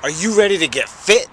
Are you ready to get fit?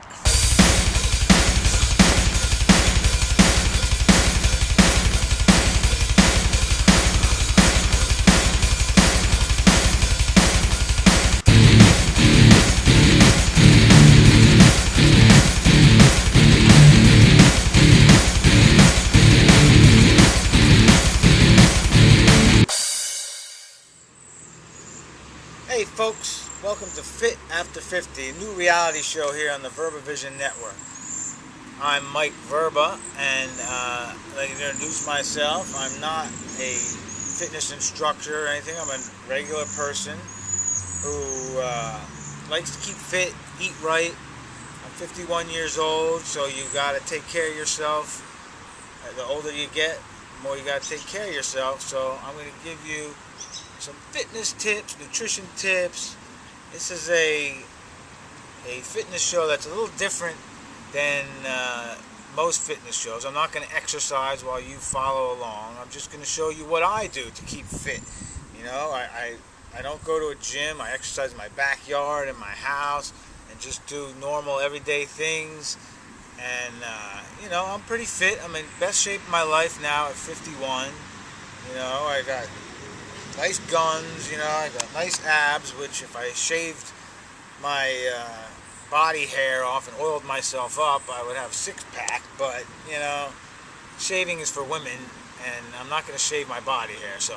Hey folks, welcome to Fit After 50, a new reality show here on the VerbaVision network. I'm Mike Verba, and let me introduce myself. I'm not a fitness instructor or anything. I'm a regular person who likes to keep fit, eat right. I'm 51 years old, so you got to take care of yourself. The older you get, the more you got to take care of yourself. So I'm going to give you some fitness tips, nutrition tips. This is a fitness show that's a little different than most fitness shows. I'm not going to exercise while you follow along. I'm just going to show you what I do to keep fit. You know, I don't go to a gym. I exercise in my backyard, in my house, and just do normal everyday things. And you know, I'm pretty fit. I'm in best shape of my life now at 51. You know, I got nice guns, you know, I got nice abs, which if I shaved my body hair off and oiled myself up, I would have a six-pack. But, you know, shaving is for women, and I'm not going to shave my body hair, so.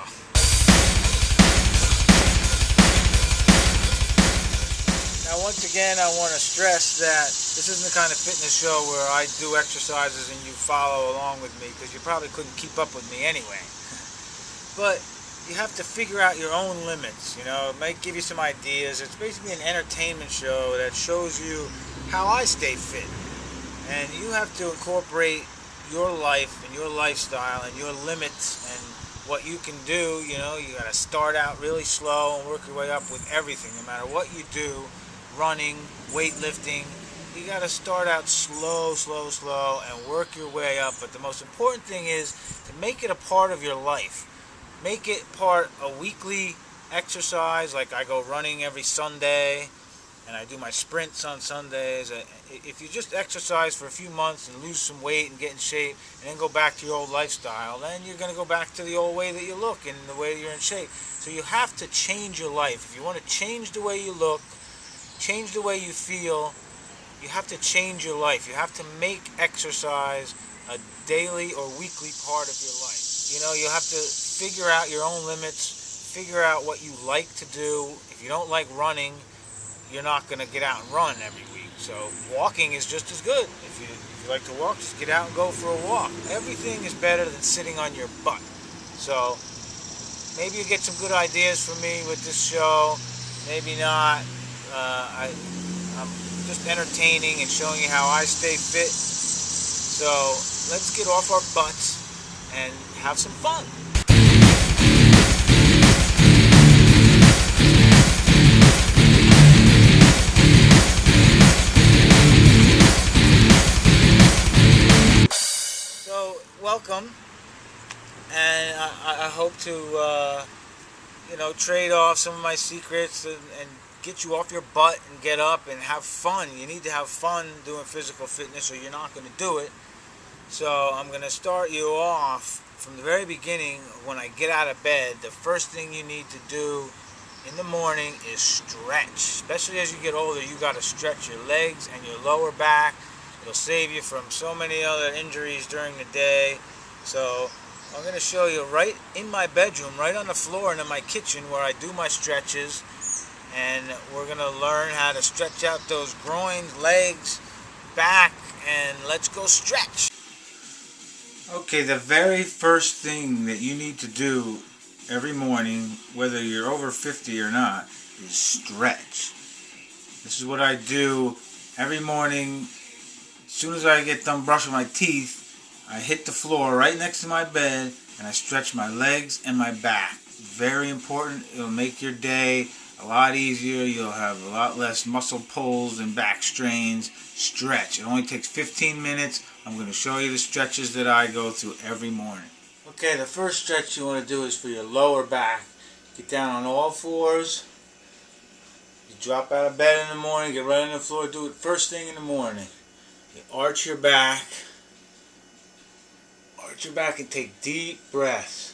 Now, once again, I want to stress that this isn't the kind of fitness show where I do exercises and you follow along with me, because you probably couldn't keep up with me anyway. But you have to figure out your own limits. You know, it might give you some ideas. It's basically an entertainment show that shows you how I stay fit. And you have to incorporate your life and your lifestyle and your limits and what you can do. You know, you got to start out really slow and work your way up with everything. No matter what you do, running, weightlifting, you got to start out slow and work your way up. But the most important thing is to make it a part of your life. Make it part a weekly exercise, like I go running every Sunday and I do my sprints on Sundays. If you just exercise for a few months and lose some weight and get in shape and then go back to your old lifestyle, then you're going to go back to the old way that you look and the way you're in shape. So you have to change your life. If you want to change the way you look, change the way you feel, you have to change your life. You have to make exercise a daily or weekly part of your life. You know, you have to figure out your own limits, figure out what you like to do. If you don't like running, you're not going to get out and run every week. So walking is just as good. If you like to walk, just get out and go for a walk. Everything is better than sitting on your butt. So maybe you get some good ideas from me with this show. Maybe not. I'm just entertaining and showing you how I stay fit. So let's get off our butts and have some fun. So, welcome, and I hope to, you know, trade off some of my secrets and get you off your butt and get up and have fun. You need to have fun doing physical fitness or you're not going to do it. So I'm going to start you off from the very beginning. When I get out of bed, the first thing you need to do in the morning is stretch. Especially as you get older, you got to stretch your legs and your lower back. It'll save you from so many other injuries during the day. So I'm going to show you right in my bedroom, right on the floor and in my kitchen where I do my stretches. And we're going to learn how to stretch out those groins, legs, back, and let's go stretch. Okay, the very first thing that you need to do every morning, whether you're over 50 or not, is stretch. This is what I do every morning. As soon as I get done brushing my teeth, I hit the floor right next to my bed and I stretch my legs and my back. Very important. It'll make your day a lot easier. You'll have a lot less muscle pulls and back strains. Stretch. It only takes 15 minutes. I'm going to show you the stretches that I go through every morning. Okay, the first stretch you want to do is for your lower back. Get down on all fours. You drop out of bed in the morning, get right on the floor, do it first thing in the morning. You arch your back. Arch your back and take deep breaths.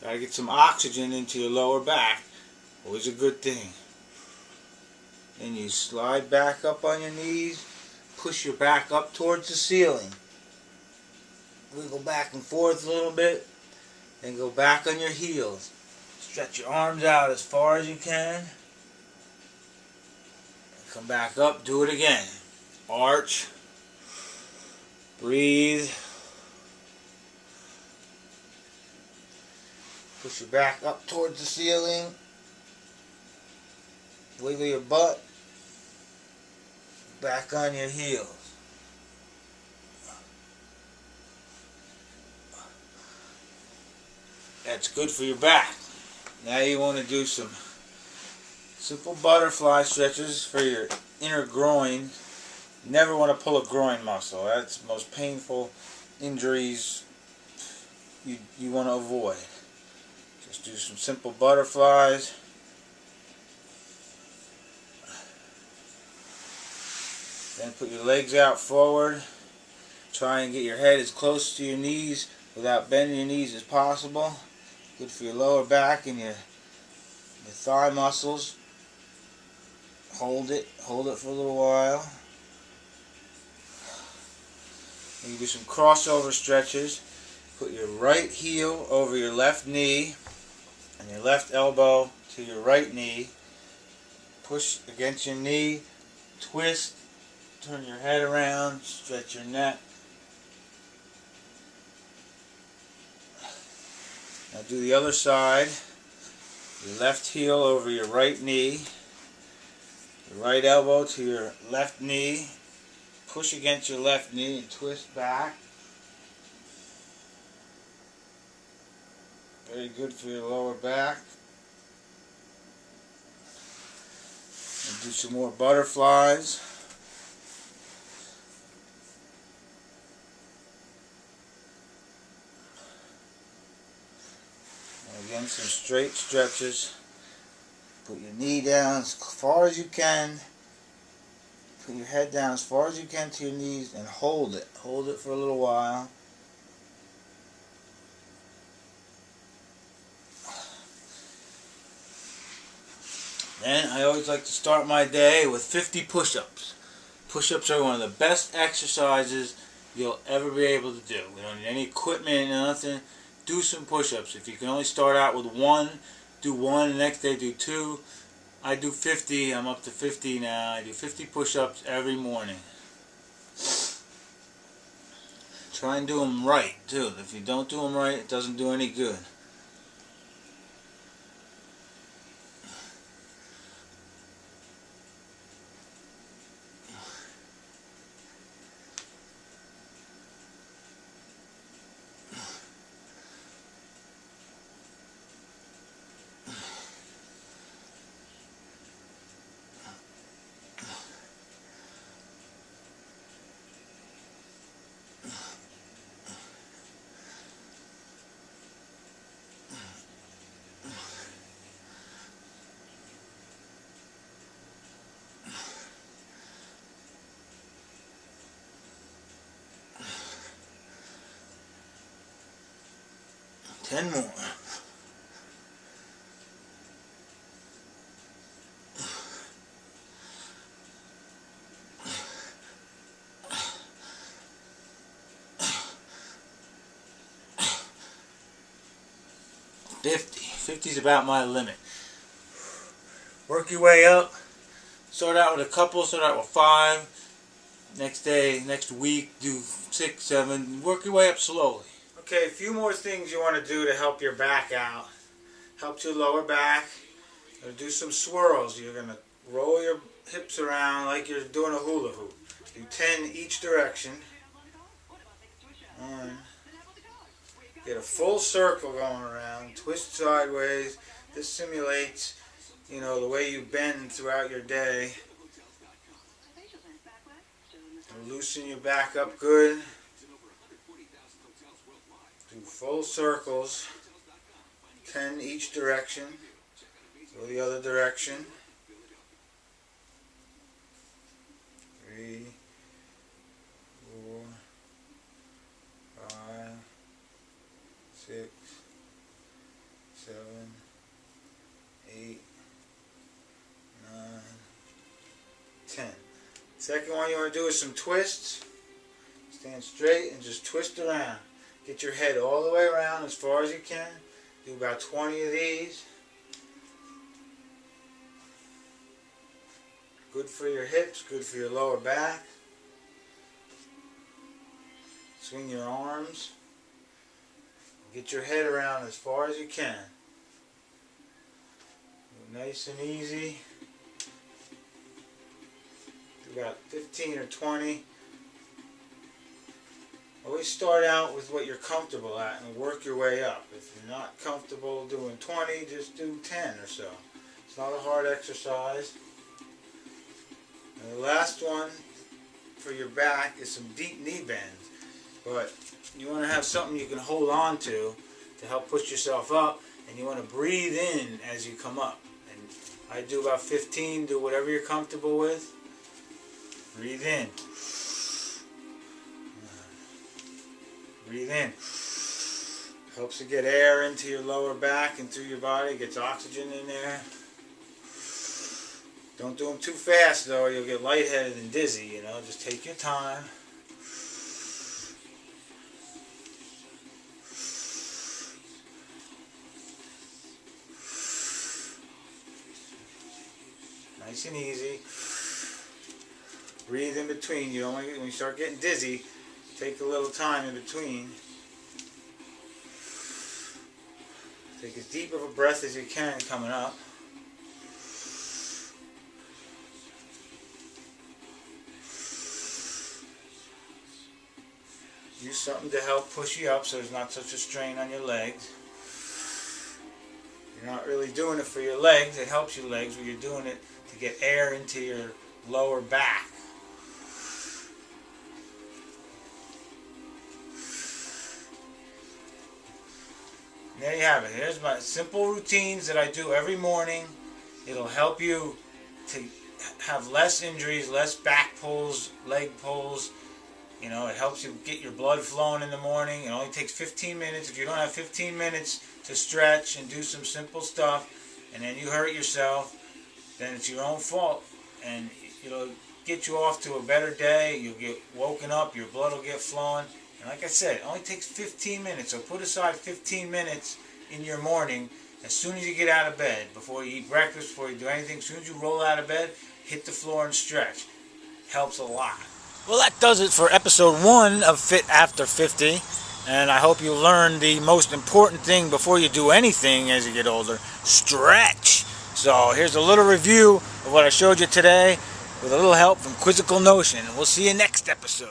Gotta get some oxygen into your lower back. Always a good thing. Then you slide back up on your knees. Push your back up towards the ceiling. Wiggle back and forth a little bit. Then go back on your heels. Stretch your arms out as far as you can. Come back up, do it again. Arch. Breathe. Push your back up towards the ceiling. Wiggle your butt. Back on your heels. That's good for your back. Now you want to do some simple butterfly stretches for your inner groin. You never want to pull a groin muscle. That's the most painful injuries you want to avoid. Just do some simple butterflies. Then put your legs out forward. Try and get your head as close to your knees without bending your knees as possible. Good for your lower back and your thigh muscles. Hold it for a little while. And you do some crossover stretches. Put your right heel over your left knee and your left elbow to your right knee. Push against your knee, twist, turn your head around, stretch your neck. Now do the other side. Your left heel over your right knee. Your right elbow to your left knee. Push against your left knee and twist back. Very good for your lower back. And do some more butterflies. Again, some straight stretches. Put your knee down as far as you can. Put your head down as far as you can to your knees and hold it. Hold it for a little while. Then I always like to start my day with 50 push-ups. Push-ups are one of the best exercises you'll ever be able to do. We don't need any equipment, nothing. Do some push-ups. If you can only start out with one, do one. The next day do two. I do 50. I'm up to 50 now. I do 50 push-ups every morning. Try and do them right, too. If you don't do them right, it doesn't do any good. Ten more. Fifty is about my limit. Work your way up. Start out with a couple. Start out with 5. Next day, next week, do 6, 7. Work your way up slowly. Okay, a few more things you want to do to help your back out. Help your lower back. You're going to do some swirls. You're going to roll your hips around like you're doing a hula hoop. Do 10 each direction. 1. Get a full circle going around. Twist sideways. This simulates, the way you bend throughout your day. And loosen your back up good. Do full circles, 10 each direction. Go the other direction. 3, 4, 5, 6, 7, 8, 9, 10. Second one you want to do is some twists. Stand straight and just twist around. Get your head all the way around as far as you can. Do about 20 of these. Good for your hips, good for your lower back. Swing your arms. Get your head around as far as you can. Nice and easy. Do about 15 or 20. Always start out with what you're comfortable at and work your way up. If you're not comfortable doing 20, just do 10 or so. It's not a hard exercise. And the last one for your back is some deep knee bends. But you want to have something you can hold on to help push yourself up, and you want to breathe in as you come up. And I do about 15, do whatever you're comfortable with. Breathe in. Breathe in. Helps to get air into your lower back and through your body. Gets oxygen in there. Don't do them too fast though, you'll get lightheaded and dizzy, you know. Just take your time. Nice and easy. Breathe in between. You don't want to, when you start getting dizzy, take a little time in between. Take as deep of a breath as you can coming up. Use something to help push you up so there's not such a strain on your legs. You're not really doing it for your legs, it helps your legs, but you're doing it to get air into your lower back. And there you have it. Here's my simple routines that I do every morning. It'll help you to have less injuries, less back pulls, leg pulls. You know, it helps you get your blood flowing in the morning. It only takes 15 minutes. If you don't have 15 minutes to stretch and do some simple stuff, and then you hurt yourself, then it's your own fault. And it'll get you off to a better day. You'll get woken up. Your blood will get flowing. And like I said, it only takes 15 minutes. So put aside 15 minutes in your morning as soon as you get out of bed. Before you eat breakfast, before you do anything, as soon as you roll out of bed, hit the floor and stretch. Helps a lot. Well, that does it for episode 1 of Fit After 50, and I hope you learned the most important thing before you do anything as you get older: stretch. So here's a little review of what I showed you today with a little help from Quizzical Notion, and we'll see you next episode.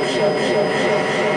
Shut